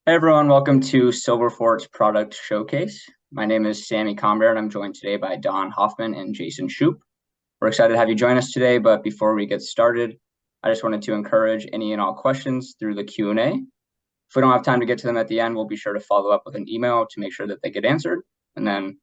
Hey everyone, welcome to Silverfort's product showcase. My name is Sammy Comber and I'm joined today by Don Hoffman and Jason Shoup. We're excited to have you join us today, but before we get started, I just wanted to encourage any and all questions through the Q&A. If we don't have time to get to them at the end, we'll be sure to follow up with an email to make sure that they get answered. And then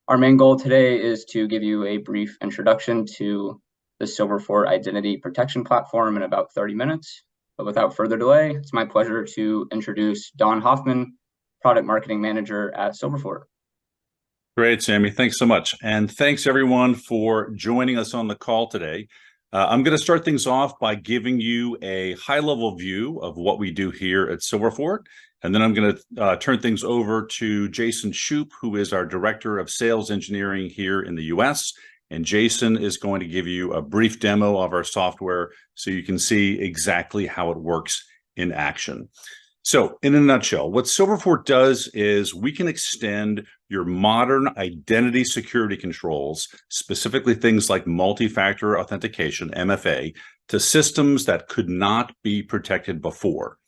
our main goal today is to give you a brief introduction to the Silverfort Identity Protection Platform in about 30 minutes. But without further delay, it's my pleasure to introduce Don Hoffman, Product Marketing Manager at Silverfort. Great, Sammy. Thanks so much. And thanks everyone for joining us on the call today. I'm going to start things off by giving you a high-level view of what we do here at Silverfort. And then I'm going to turn things over to Jason Shoup, who is our Director of Sales Engineering here in the US. And Jason is going to give you a brief demo of our software so you can see exactly how it works in action. So in a nutshell, what Silverfort does is we can extend your modern identity security controls, specifically things like multi-factor authentication, MFA, to systems that could not be protected before.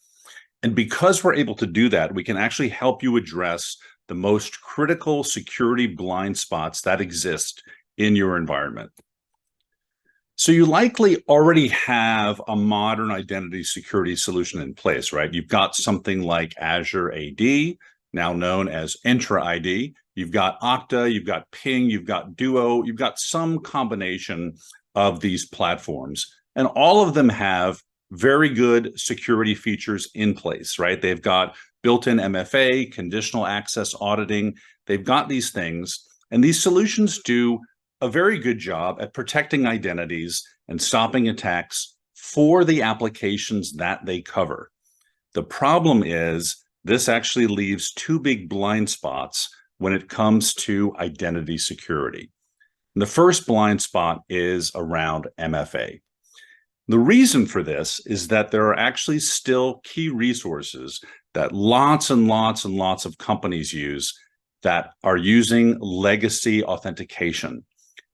And because we're able to do that, we can actually help you address the most critical security blind spots that exist in your environment. So you likely already have a modern identity security solution in place, right? You've got something like Azure AD, now known as Entra ID. You've got Okta, you've got Ping, you've got Duo, you've got some combination of these platforms. And all of them have very good security features in place, right? They've got built-in MFA, conditional access auditing. They've got these things, and these solutions do a very good job at protecting identities and stopping attacks for the applications that they cover. The problem is this actually leaves two big blind spots when it comes to identity security. And the first blind spot is around MFA. The reason for this is that there are actually still key resources that lots and lots and lots of companies use that are using legacy authentication.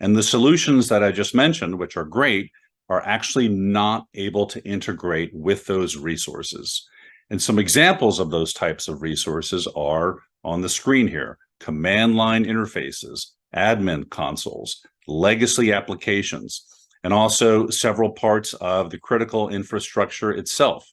And the solutions that I just mentioned, which are great, are actually not able to integrate with those resources. And some examples of those types of resources are on the screen here: command line interfaces, admin consoles, legacy applications, and also several parts of the critical infrastructure itself.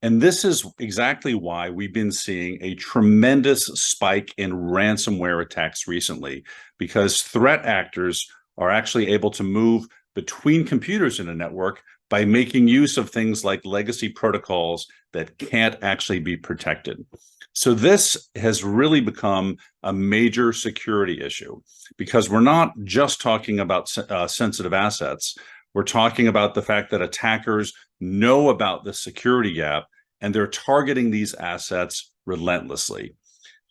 And this is exactly why we've been seeing a tremendous spike in ransomware attacks recently, because threat actors are actually able to move between computers in a network by making use of things like legacy protocols that can't actually be protected. So this has really become a major security issue, because we're not just talking about sensitive assets. We're talking about the fact that attackers know about the security gap and they're targeting these assets relentlessly.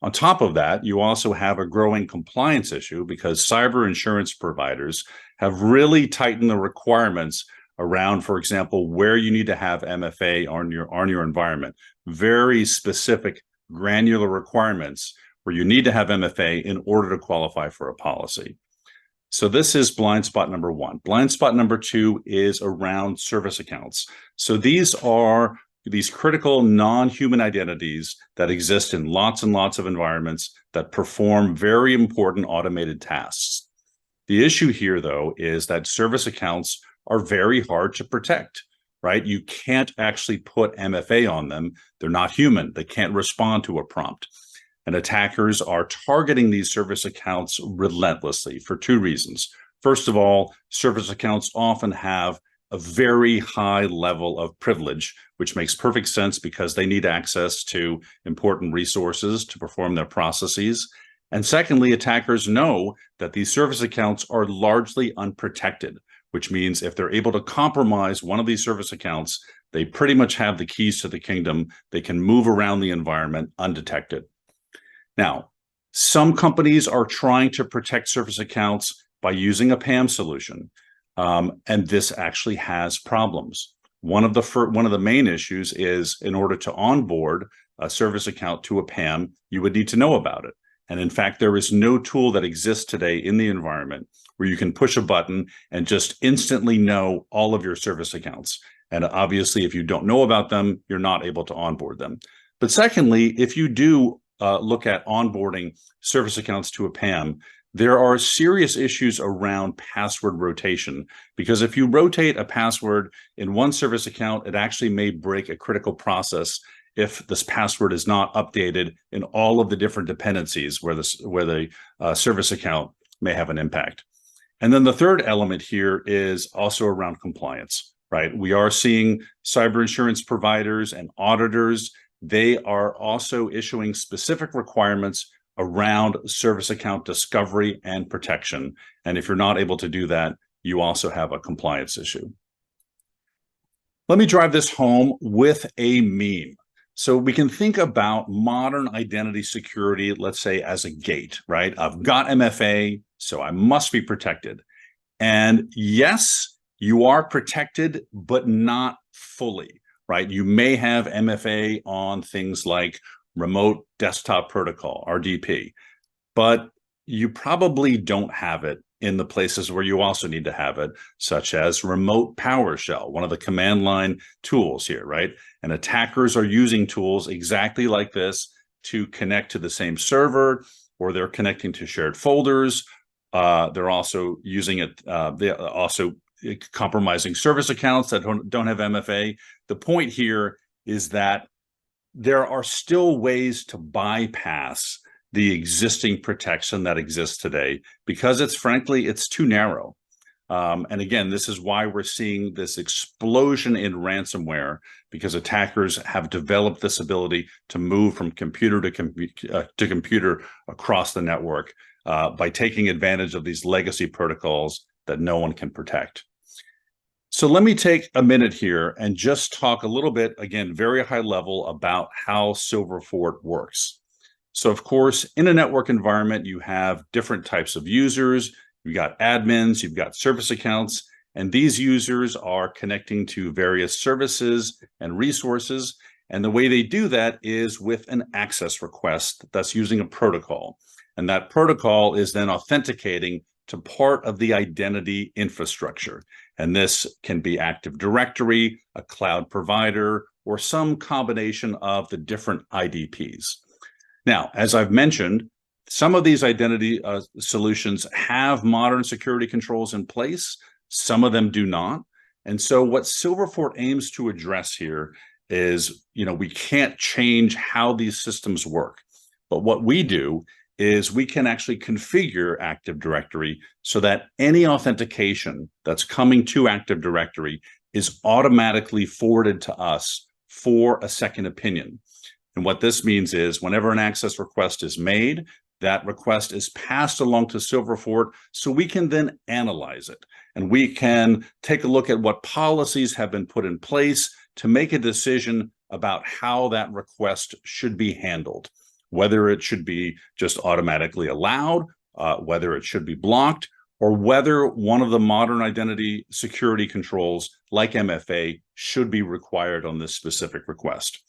On top of that, you also have a growing compliance issue, because cyber insurance providers have really tightened the requirements around, for example, where you need to have MFA on your environment. Very specific, granular requirements where you need to have MFA in order to qualify for a policy. So this is blind spot number one. Blind spot number two is around service accounts. So these are these critical non-human identities that exist in lots and lots of environments that perform very important automated tasks. The issue here, though, is that service accounts are very hard to protect, right? You can't actually put MFA on them. They're not human. They can't respond to a prompt. And attackers are targeting these service accounts relentlessly for two reasons. First of all, service accounts often have a very high level of privilege, which makes perfect sense because they need access to important resources to perform their processes. And secondly, attackers know that these service accounts are largely unprotected, which means if they're able to compromise one of these service accounts, they pretty much have the keys to the kingdom. They can move around the environment undetected. Now, some companies are trying to protect service accounts by using a PAM solution, and this actually has problems. One of the main issues is, in order to onboard a service account to a PAM, you would need to know about it. And in fact, there is no tool that exists today in the environment where you can push a button and just instantly know all of your service accounts. And obviously, if you don't know about them, you're not able to onboard them. But secondly, if you do look at onboarding service accounts to a PAM, there are serious issues around password rotation, because if you rotate a password in one service account, it actually may break a critical process if this password is not updated in all of the different dependencies where the service account may have an impact. And then the third element here is also around compliance, right? We are seeing cyber insurance providers and auditors. They are also issuing specific requirements around service account discovery and protection. And if you're not able to do that, you also have a compliance issue. Let me drive this home with a meme. So we can think about modern identity security, let's say, as a gate, right? I've got MFA, so I must be protected. And yes, you are protected, but not fully, right? You may have MFA on things like remote desktop protocol, RDP, but you probably don't have it in the places where you also need to have it, such as remote PowerShell, one of the command line tools here, right? And attackers are using tools exactly like this to connect to the same server, or they're connecting to shared folders. They're also using it, they're also compromising service accounts that don't have MFA. The point here is that there are still ways to bypass the existing protection that exists today, because it's too narrow. And again, this is why we're seeing this explosion in ransomware, because attackers have developed this ability to move from computer to computer across the network by taking advantage of these legacy protocols that no one can protect. So let me take a minute here and just talk a little bit, again, very high level, about how Silverfort works. So of course, in a network environment, you have different types of users. You've got admins, you've got service accounts, and these users are connecting to various services and resources. And the way they do that is with an access request that's using a protocol. And that protocol is then authenticating to part of the identity infrastructure. And this can be Active Directory, a cloud provider, or some combination of the different IDPs. Now, as I've mentioned, some of these identity solutions have modern security controls in place. Some of them do not. And so what Silverfort aims to address here is, we can't change how these systems work. But what we do is we can actually configure Active Directory so that any authentication that's coming to Active Directory is automatically forwarded to us for a second opinion. And what this means is whenever an access request is made, that request is passed along to Silverfort so we can then analyze it. And we can take a look at what policies have been put in place to make a decision about how that request should be handled, whether it should be just automatically allowed, whether it should be blocked, or whether one of the modern identity security controls like MFA should be required on this specific request.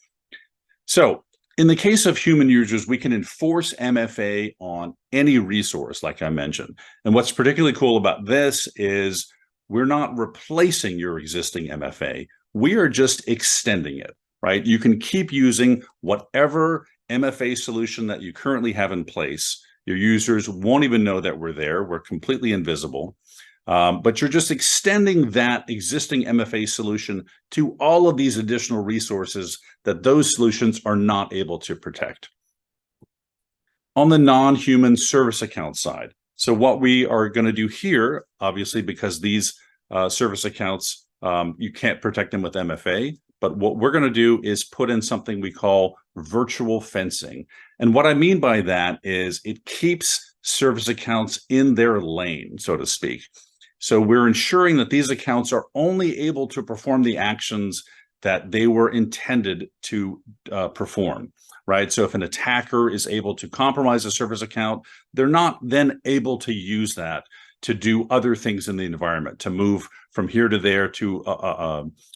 So in the case of human users, we can enforce MFA on any resource, like I mentioned. And what's particularly cool about this is we're not replacing your existing MFA. We are just extending it, right? You can keep using whatever MFA solution that you currently have in place. Your users won't even know that we're there. We're completely invisible. But you're just extending that existing MFA solution to all of these additional resources that those solutions are not able to protect. On the non-human service account side, so what we are going to do here, obviously, because these service accounts, you can't protect them with MFA, but what we're going to do is put in something we call virtual fencing. And what I mean by that is it keeps service accounts in their lane, so to speak. So we're ensuring that these accounts are only able to perform the actions that they were intended to perform, right? So if an attacker is able to compromise a service account, they're not then able to use that to do other things in the environment, to move from here to there, to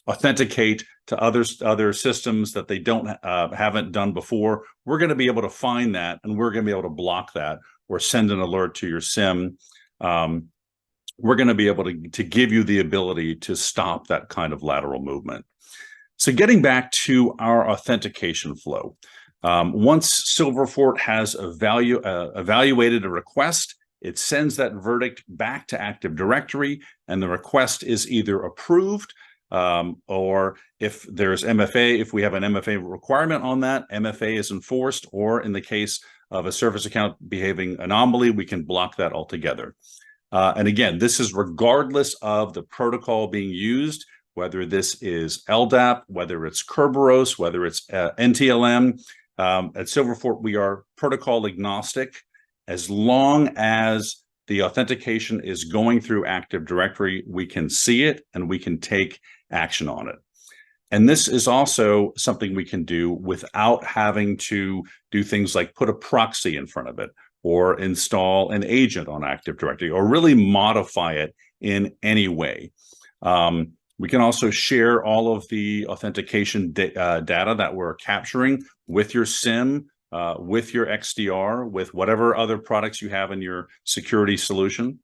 authenticate to other systems that they haven't done before. We're going to be able to find that, and we're going to be able to block that or send an alert to your SIM. We're going to be able to give you the ability to stop that kind of lateral movement. So getting back to our authentication flow, once Silverfort has evaluated a request, it sends that verdict back to Active Directory, and the request is either approved, or if there's MFA, if we have an MFA requirement on that, MFA is enforced, or in the case of a service account behaving anomaly, we can block that altogether. And again, this is regardless of the protocol being used, whether this is LDAP, whether it's Kerberos, whether it's NTLM. At Silverfort, we are protocol agnostic. As long as the authentication is going through Active Directory, we can see it and we can take action on it. And this is also something we can do without having to do things like put a proxy in front of it, or install an agent on Active Directory, or really modify it in any way. We can also share all of the authentication data that we're capturing with your SIM, with your XDR, with whatever other products you have in your security solution.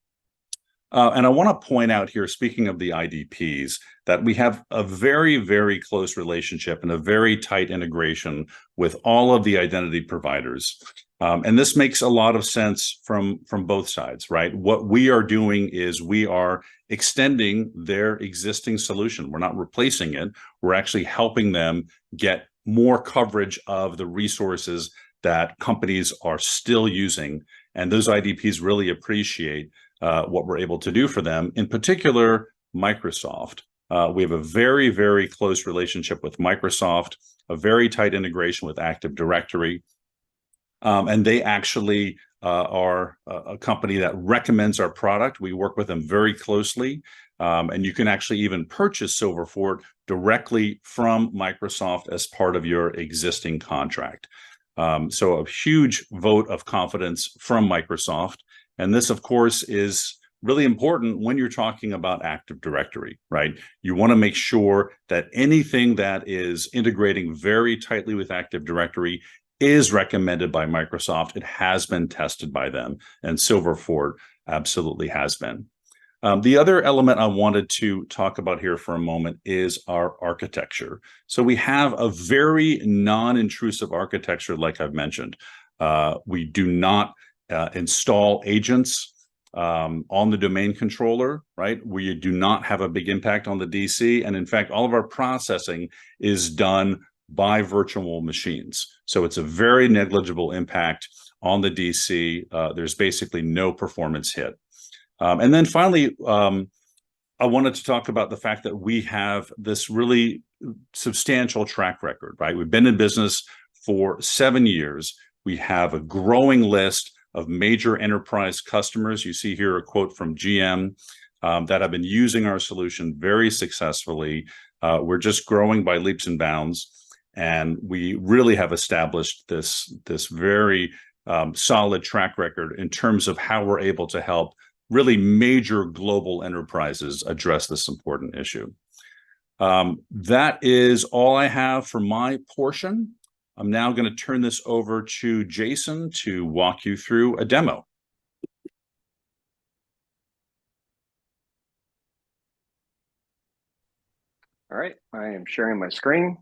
And I want to point out here, speaking of the IDPs, that we have a very, very close relationship and a very tight integration with all of the identity providers. And this makes a lot of sense from both sides, right? What we are doing is we are extending their existing solution. We're not replacing it. We're actually helping them get more coverage of the resources that companies are still using. And those IDPs really appreciate what we're able to do for them, in particular, Microsoft. We have a very, very close relationship with Microsoft, a very tight integration with Active Directory. And they actually are a company that recommends our product. We work with them very closely. And you can actually even purchase Silverfort directly from Microsoft as part of your existing contract. So a huge vote of confidence from Microsoft. And this, of course, is really important when you're talking about Active Directory, right? You want to make sure that anything that is integrating very tightly with Active Directory is recommended by Microsoft. It has been tested by them, and Silverfort absolutely has been. The other element I wanted to talk about here for a moment is our architecture. So we have a very non-intrusive architecture, like I've mentioned. We do not install agents on the domain controller, right? We do not have a big impact on the DC. And in fact, all of our processing is done by virtual machines. So it's a very negligible impact on the DC. There's basically no performance hit. And then finally, I wanted to talk about the fact that we have this really substantial track record, right? We've been in business for 7 years. We have a growing list of major enterprise customers. You see here a quote from GM that have been using our solution very successfully. We're just growing by leaps and bounds. And we really have established this very solid track record in terms of how we're able to help really major global enterprises address this important issue. That is all I have for my portion. I'm now going to turn this over to Jason to walk you through a demo. All right, I am sharing my screen.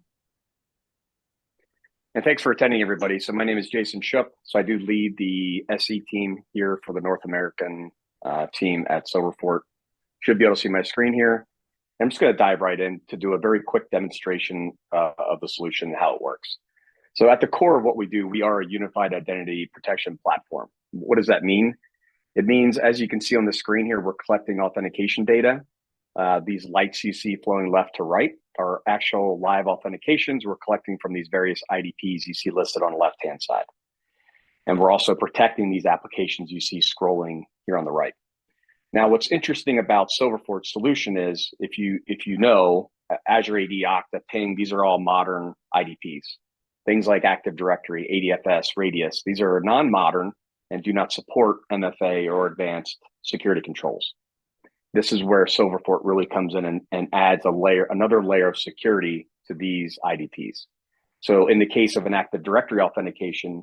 And thanks for attending, everybody. So my name is Jason Schupp. So I do lead the SE team here for the North American team at Silverfort. Should be able to see my screen here. I'm just going to dive right in to do a very quick demonstration of the solution and how it works. So at the core of what we do, we are a unified identity protection platform. What does that mean? It means, as you can see on the screen here, we're collecting authentication data. These lights you see flowing left to right are actual live authentications we're collecting from these various IDPs you see listed on the left-hand side. And we're also protecting these applications you see scrolling here on the right. Now, what's interesting about Silverfort's solution is, if you know, Azure AD, Okta, Ping, these are all modern IDPs. Things like Active Directory, ADFS, Radius, these are non-modern and do not support MFA or advanced security controls. This is where Silverfort really comes in and adds another layer of security to these IDPs. So in the case of an Active Directory authentication,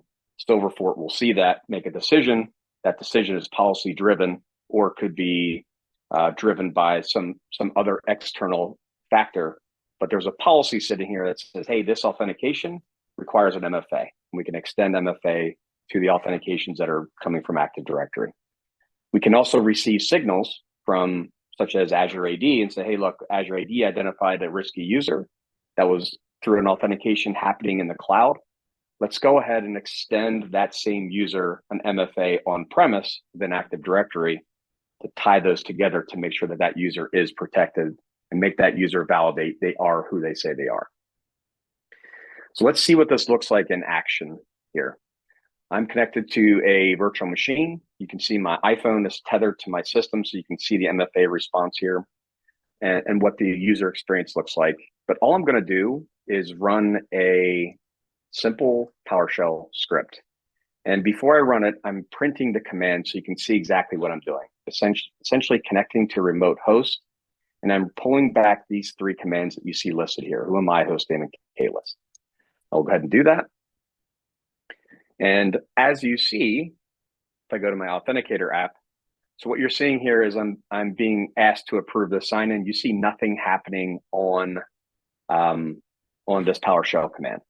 Silverfort will see that, make a decision. That decision is policy driven, or could be driven by some other external factor but there's a policy sitting here that says, hey, this authentication requires an MFA. And we can extend MFA to the authentications that are coming from Active Directory. We can also receive signals from such as Azure AD and say, hey, look, Azure AD identified a risky user that was through an authentication happening in the cloud. Let's go ahead and extend that same user an MFA on premise within Active Directory to tie those together to make sure that that user is protected and make that user validate they are who they say they are. So let's see what this looks like in action here. I'm connected to a virtual machine. You can see my iPhone is tethered to my system, so you can see the MFA response here and what the user experience looks like. But all I'm going to do is run a simple PowerShell script. And before I run it, I'm printing the command so you can see exactly what I'm doing. Essentially connecting to remote host, and I'm pulling back these three commands that you see listed here: who am I, host name, and k-list. I'll go ahead and do that. And as you see, if I go to my Authenticator app, so what you're seeing here is I'm being asked to approve the sign-in. You see nothing happening on this PowerShell command.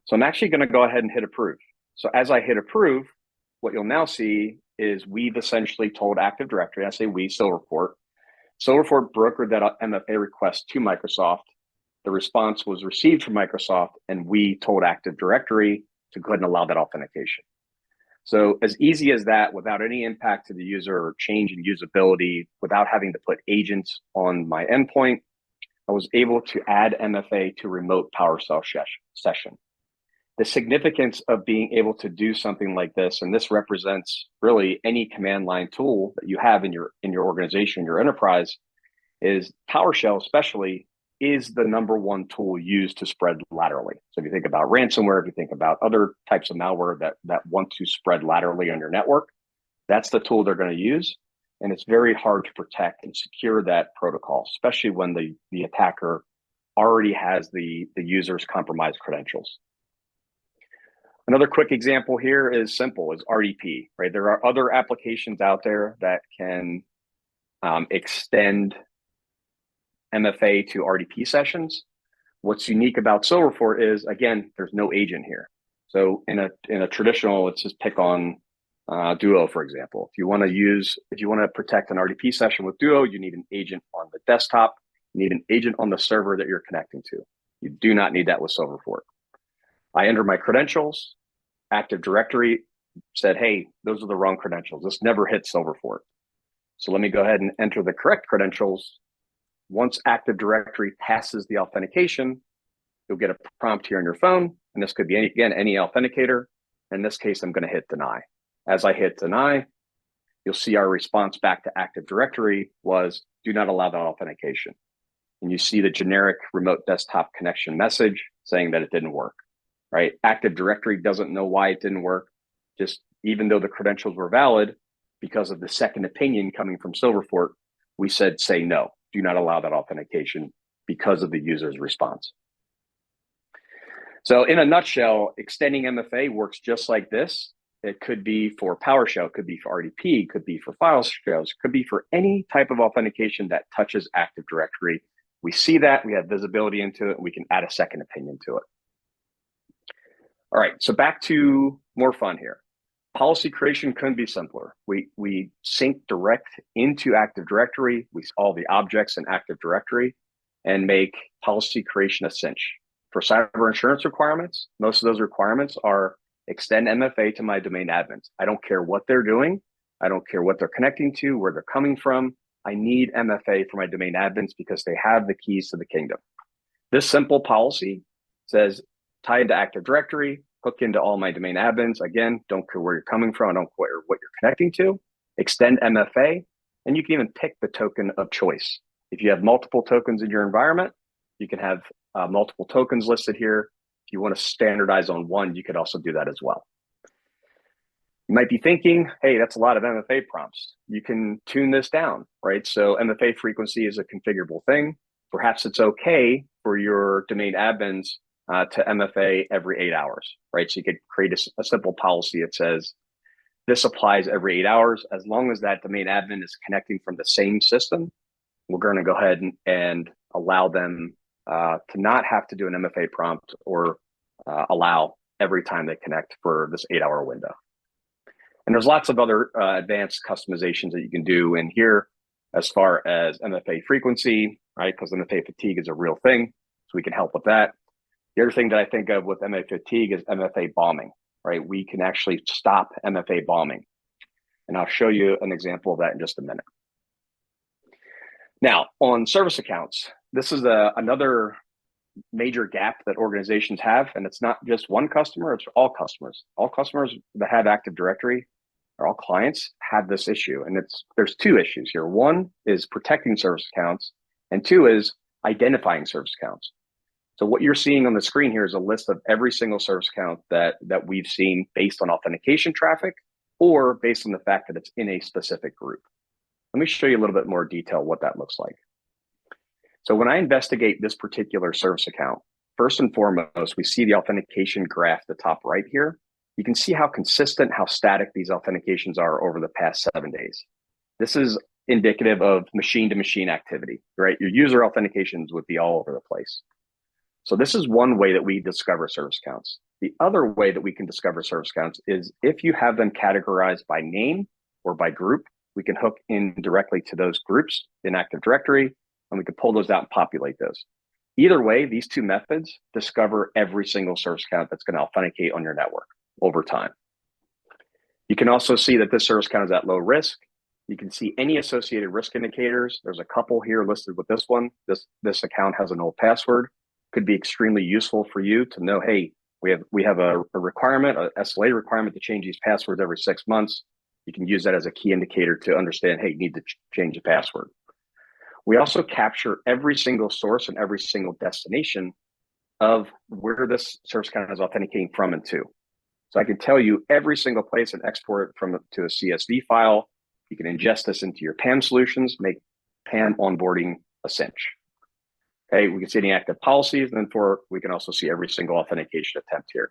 So I'm actually going to go ahead and hit approve. So as I hit approve, what you'll now see is we've essentially told Active Directory, I say we, Silverfort brokered that MFA request to Microsoft. The response was received from Microsoft, and we told Active Directory to go ahead and allow that authentication. So as easy as that, without any impact to the user or change in usability, without having to put agents on my endpoint, I was able to add MFA to remote PowerShell session. The significance of being able to do something like this, and this represents really any command line tool that you have in your organization, your enterprise, is PowerShell especially is the #1 tool used to spread laterally. So if you think about ransomware, if you think about other types of malware that want to spread laterally on your network, that's the tool they're going to use. And it's very hard to protect and secure that protocol, especially when the attacker already has the user's compromised credentials. Another quick example here is simple, is RDP, right? There are other applications out there that can extend MFA to RDP sessions. What's unique about Silverfort is, again, there's no agent here. So in a traditional, let's just pick on Duo, for example. If you want to protect an RDP session with Duo, you need an agent on the desktop. You need an agent on the server that you're connecting to. You do not need that with Silverfort. I enter my credentials. Active Directory said, hey, those are the wrong credentials. This never hit Silverfort. So let me go ahead and enter the correct credentials. Once Active Directory passes the authentication, you'll get a prompt here on your phone. And this could be, any authenticator. In this case, I'm going to hit deny. As I hit deny, you'll see our response back to Active Directory was, do not allow that authentication. And you see the generic remote desktop connection message saying that it didn't work, right? Active Directory doesn't know why it didn't work. Just even though the credentials were valid, because of the second opinion coming from Silverfort, we said, say no, do not allow that authentication because of the user's response. So in a nutshell, extending MFA works just like this. It could be for PowerShell, could be for RDP, could be for file shares, could be for any type of authentication that touches Active Directory. We see that, we have visibility into it, and we can add a second opinion to it. All right, so back to more fun here. Policy creation couldn't be simpler. We sync direct into Active Directory, all the objects in Active Directory, and make policy creation a cinch. For cyber insurance requirements, most of those requirements are extend MFA to my domain admins. I don't care what they're doing. I don't care what they're connecting to, where they're coming from. I need MFA for my domain admins because they have the keys to the kingdom. This simple policy says tie into Active Directory, hook into all my domain admins. Again, don't care where you're coming from. I don't care what you're connecting to. Extend MFA, and you can even pick the token of choice. If you have multiple tokens in your environment, you can have multiple tokens listed here. If you want to standardize on one, you could also do that as well. You might be thinking, hey, that's a lot of MFA prompts. You can tune this down, right? So MFA frequency is a configurable thing. Perhaps it's okay for your domain admins to MFA every 8 hours, right? So you could create a simple policy that says, this applies every 8 hours. As long as that domain admin is connecting from the same system, we're going to go ahead and allow them to not have to do an MFA prompt or allow every time they connect for this 8-hour window. And there's lots of other advanced customizations that you can do in here as far as MFA frequency, right? Because MFA fatigue is a real thing, so we can help with that. The other thing that I think of with MFA fatigue is MFA bombing, right? We can actually stop MFA bombing. And I'll show you an example of that in just a minute. Now, on service accounts, this is another major gap that organizations have, and it's not just one customer, it's all customers. All customers that have Active Directory, or all clients, have this issue. And there's two issues here. One is protecting service accounts, and two is identifying service accounts. So what you're seeing on the screen here is a list of every single service account that we've seen based on authentication traffic or based on the fact that it's in a specific group. Let me show you a little bit more detail what that looks like. So when I investigate this particular service account, first and foremost, we see the authentication graph at the top right here. You can see how consistent, how static these authentications are over the past 7 days. This is indicative of machine-to-machine activity, right? Your user authentications would be all over the place. So this is one way that we discover service accounts. The other way that we can discover service accounts is if you have them categorized by name or by group, we can hook in directly to those groups in Active Directory, and we can pull those out and populate those. Either way, these two methods discover every single service account that's going to authenticate on your network over time. You can also see that this service account is at low risk. You can see any associated risk indicators. There's a couple here listed with this one. This account has an old password. Could be extremely useful for you to know, hey, we have a requirement, an SLA requirement to change these passwords every 6 months. You can use that as a key indicator to understand, hey, you need to change the password. We also capture every single source and every single destination of where this service account is authenticating from and to. So I can tell you every single place and export it to a CSV file. You can ingest this into your PAM solutions, make PAM onboarding a cinch. Okay, we can see any active policies, and then we can also see every single authentication attempt here.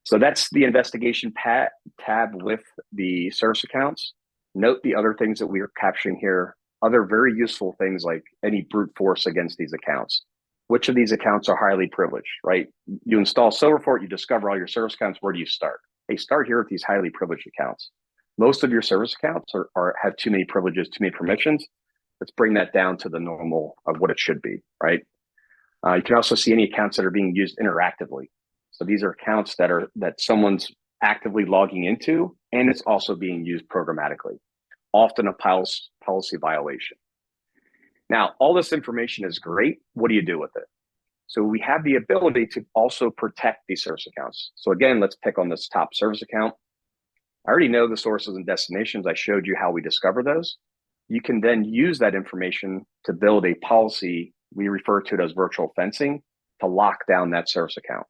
So that's the investigation tab with the service accounts. Note the other things that we are capturing here, other very useful things like any brute force against these accounts. Which of these accounts are highly privileged, right? You install Silverfort, you discover all your service accounts, where do you start? Hey, start here with these highly privileged accounts. Most of your service accounts have too many privileges, too many permissions. Let's bring that down to the normal of what it should be, right? You can also see any accounts that are being used interactively. So these are accounts that someone's actively logging into, and it's also being used programmatically, often a policy violation. Now, all this information is great. What do you do with it? So we have the ability to also protect these service accounts. So again, let's pick on this top service account. I already know the sources and destinations. I showed you how we discover those. You can then use that information to build a policy. We refer to it as virtual fencing to lock down that service account.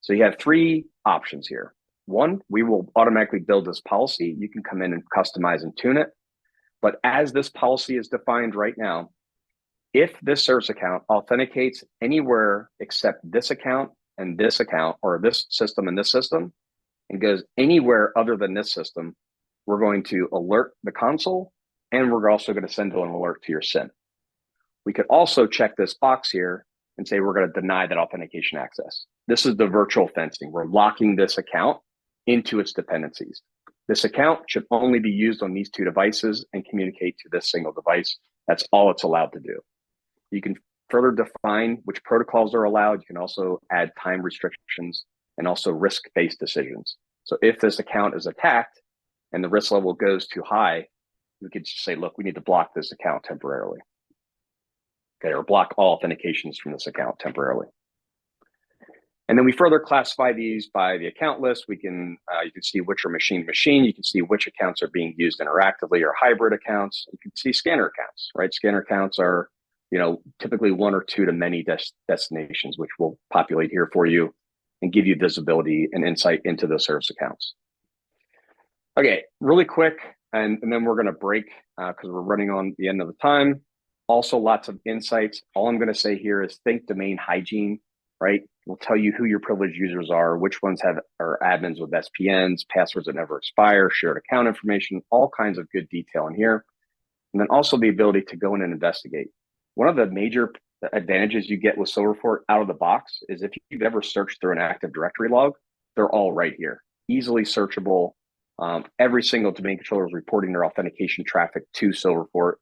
So you have three options here. One, we will automatically build this policy. You can come in and customize and tune it. But as this policy is defined right now, if this service account authenticates anywhere except this account, or this system and this system, and goes anywhere other than this system, we're going to alert the console, and we're also going to send an alert to your SIM. We could also check this box here and say we're going to deny that authentication access. This is the virtual fencing. We're locking this account into its dependencies. This account should only be used on these two devices and communicate to this single device. That's all it's allowed to do. You can further define which protocols are allowed. You can also add time restrictions and also risk-based decisions. So if this account is attacked and the risk level goes too high, we could just say, look, we need to block this account temporarily. Okay, or block all authentications from this account temporarily. And then we further classify these by the account list. You can see which are machine to machine. You can see which accounts are being used interactively or hybrid accounts. You can see scanner accounts, right? Scanner accounts are, typically one or two to many destinations, which we'll populate here for you and give you visibility and insight into those service accounts. Okay, really quick, and then we're going to break because we're running on the end of the time. Also, lots of insights. All I'm going to say here is think domain hygiene, right? We'll tell you who your privileged users are, which ones are admins with SPNs, passwords that never expire, shared account information, all kinds of good detail in here. And then also the ability to go in and investigate. One of the major advantages you get with Silverfort out of the box is if you've ever searched through an Active Directory log, they're all right here, easily searchable. Every single domain controller is reporting their authentication traffic to Silverfort.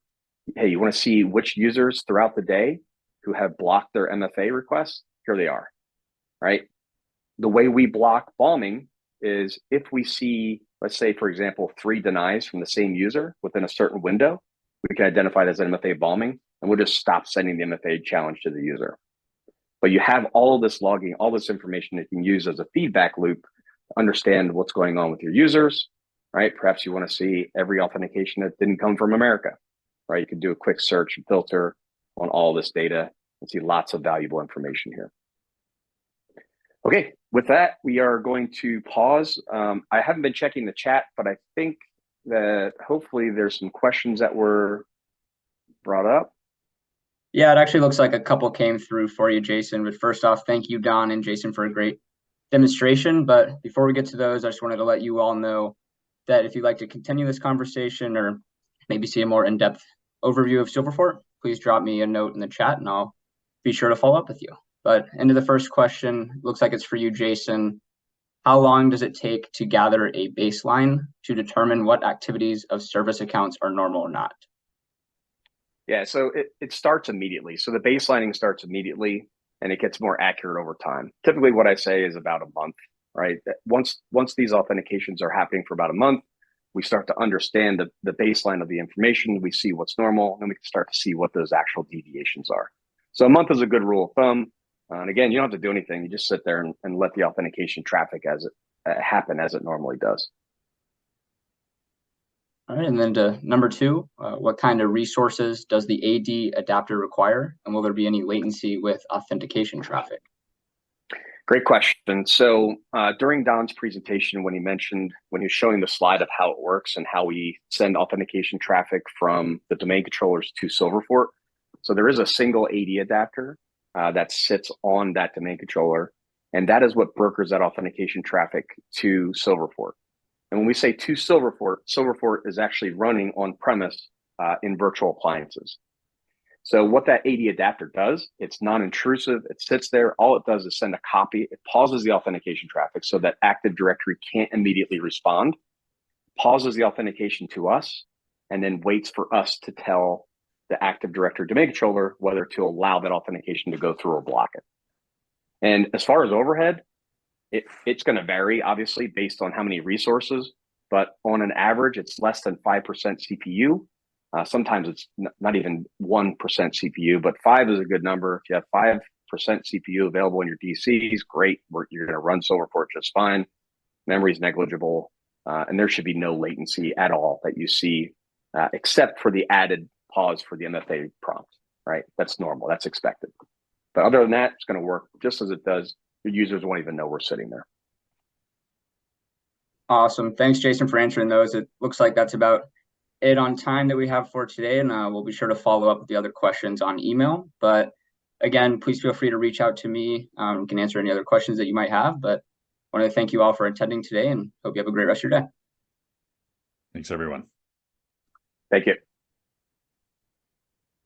Hey, you want to see which users throughout the day who have blocked their MFA requests? Here they are, right? The way we block bombing is if we see, let's say, for example, 3 denies from the same user within a certain window, we can identify it as an MFA bombing, and we'll just stop sending the MFA challenge to the user. But you have all of this logging, all this information that you can use as a feedback loop to understand what's going on with your users, right? Perhaps you want to see every authentication that didn't come from America, right? You can do a quick search and filter on all this data and see lots of valuable information here. Okay, with that, we are going to pause. I haven't been checking the chat, but I think that hopefully there's some questions that were brought up. Yeah, it actually looks like a couple came through for you, Jason. But first off, thank you, Don and Jason, for a great demonstration. But before we get to those, I just wanted to let you all know that if you'd like to continue this conversation or maybe see a more in-depth overview of Silverfort, please drop me a note in the chat and I'll be sure to follow up with you. But into the first question, looks like it's for you, Jason. How long does it take to gather a baseline to determine what activities of service accounts are normal or not? Yeah, so it starts immediately. So the baselining starts immediately and it gets more accurate over time. Typically what I say is about a month, right? Once these authentications are happening for about a month, we start to understand the baseline of the information. We see what's normal, and we can start to see what those actual deviations are. So a month is a good rule of thumb. And again, you don't have to do anything. You just sit there and let the authentication traffic as it happen as it normally does. All right, and then to number 2, what kind of resources does the AD adapter require? And will there be any latency with authentication traffic? Great question. So during Don's presentation, when he was showing the slide of how it works and how we send authentication traffic from the domain controllers to Silverfort. So there is a single AD adapter that sits on that domain controller, and that is what brokers that authentication traffic to Silverfort. And when we say to Silverfort, Silverfort is actually running on premise in virtual appliances. So what that AD adapter does, it's non-intrusive. It sits there. All it does is send a copy. It pauses the authentication traffic so that Active Directory can't immediately respond, pauses the authentication to us, and then waits for us to tell the Active Directory domain controller whether to allow that authentication to go through or block it. And as far as overhead, it's going to vary, obviously, based on how many resources, but on an average, it's less than 5% CPU. Sometimes it's not even 1% CPU, but 5 is a good number. If you have 5% CPU available in your DCs, great. You're going to run Silverfort just fine. Memory is negligible, and there should be no latency at all that you see, except for the added pause for the MFA prompt, right? That's normal. That's expected. But other than that, it's going to work just as it does. Your users won't even know we're sitting there. Awesome. Thanks, Jason, for answering those. It looks like that's about it on time that we have for today, and we'll be sure to follow up with the other questions on email. But again, please feel free to reach out to me. You can answer any other questions that you might have, but I want to thank you all for attending today and hope you have a great rest of your day. Thanks, everyone. Thank you.